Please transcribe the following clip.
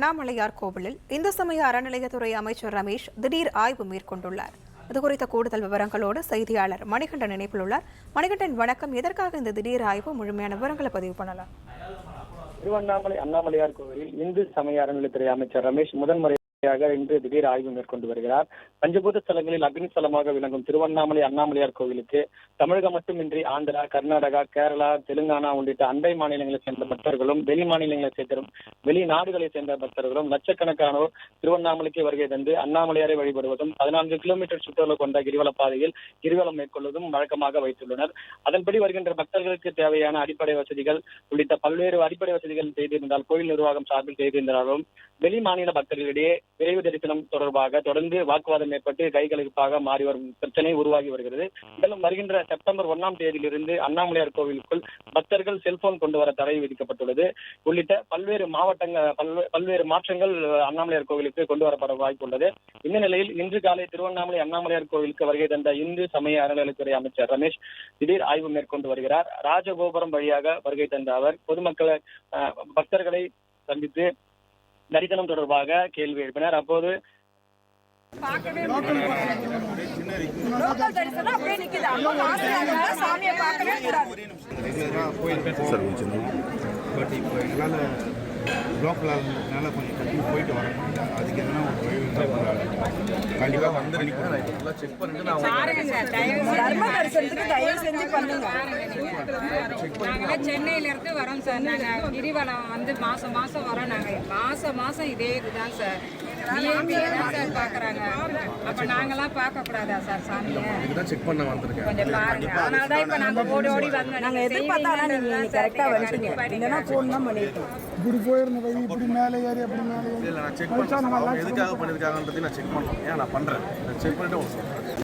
அண்ணாமலையார் கோவிலில் இந்து சமய அறநிலையத்துறை அமைச்சர் ரமேஷ் திடீர் ஆய்வு மேற்கொண்டுள்ளார். இதுகுறித்த கூடுதல் விவரங்களோடு செய்தியாளர் மணிகண்டன் இணைப்பில் உள்ளார். மணிகண்டன், வணக்கம். எதற்காக இந்த திடீர் ஆய்வு? முழுமையான விவரங்களை பதிவு பண்ணலாம். திருவண்ணாமலை அண்ணாமலையார் கோவிலில் இந்து சமய அறநிலையத்துறை அமைச்சர் ரமேஷ் முதன்முறையாக இன்று திடீர் ஆய்வு மேற்கொண்டு வருகிறார். பஞ்சபூத ஸ்தலங்களில் அக்னி ஸ்தலமாக விளங்கும் திருவண்ணாமலை அண்ணாமலையார் கோவிலுக்கு தமிழகம் மட்டுமின்றி ஆந்திரா, கர்நாடகா, கேரளா, தெலுங்கானா உள்ளிட்ட அண்டை மாநிலங்களைச் சேர்ந்த பக்தர்களும் வெளிநாடுகளைச் சேர்ந்த பக்தர்களும் லட்சக்கணக்கானோர் திருவண்ணாமலைக்கு வருகை தந்து அண்ணாமலையாரை வழிபடுவதும் 14 கிலோமீட்டர் சுற்றளவு கொண்ட கிரிவல பாதையில் கிரிவலம் மேற்கொள்வதும் வழக்கமாக வைத்துள்ளனர். அதன்படி வருகின்ற பக்தர்களுக்கு தேவையான அடிப்படை வசதிகள் உள்ளிட்ட பல்வேறு அடிப்படை வசதிகள் செய்திருந்தால் கோயில் நிர்வாகம் சார்பில் செய்திருந்தாலும் வெளி மாநில பக்தர்களிடையே விரைவு தரிசனம் தொடர்பாக தொடர்ந்து வாக்குவாதம் ஏற்பட்டு கைகலப்பாக மாறி வரும் பிரச்சனை உருவாகி வருகிறது. மேலும் வருகின்ற செப்டம்பர் 1ஆம் தேதியிலிருந்து அண்ணாமலையார் கோவிலுக்குள் பக்தர்கள் செல்போன் கொண்டு வர தடை விதிக்கப்பட்டுள்ளது. உள்ளிட்ட பல்வேறு மாற்றங்கள் அண்ணாமலையார் கோவிலுக்கு கொண்டு வரப்பட வாய்ப்புள்ளது. இந்த நிலையில் இன்று காலை திருவண்ணாமலை அண்ணாமலையார் கோவிலுக்கு வருகை தந்த இந்து சமய அறநிலையத்துறை அமைச்சர் ரமேஷ் திடீர் ஆய்வு மேற்கொண்டு வருகிறார். ராஜகோபுரம் வழியாக வருகை தந்த அவர் பக்தர்களை சந்தித்து தரிசனம் தொடர்பாக கேள்வி எழுப்பினார். அப்போது லோக்கலாக கொஞ்சம் கட்டி போயிட்டு வரேன். அதுக்கு எதனா கண்டிப்பாக வந்து செக் பண்ணிட்டு நாங்கள் சென்னையிலேருந்து வரோம் சார். நாங்கள் கிரிவலம் வந்து மாதம் வரோம். நாங்கள் மாதம் இதே இதுதான் சார். விஐபியை தான் சார் பார்க்குறாங்க. அப்போ நாங்களாம் பார்க்கக்கூடாதா சார் சாமியை? செக் பண்ண வந்திருக்கேன். கொஞ்சம் பாருங்க. அதனால தான் இப்போ நாங்கள் ஓடி வந்தோம். நாங்கள் எதிர்பார்த்தாலும் நீங்கள் கரெக்டாக வந்துட்டீங்க. இல்லைன்னா ஃபோன் தான் பண்ணியிருக்கோம். இப்படி போயிருந்த வழி இப்படி மேலே ஏறி அப்படி மேலே ஏறி இல்லை, நான் செக் பண்ணேன். எதுக்காக பண்ணியிருக்காங்கன்றதையும் நான் செக் பண்ணேன். ஏன் நான் பண்ணுறேன் செக் பண்ணிட்டு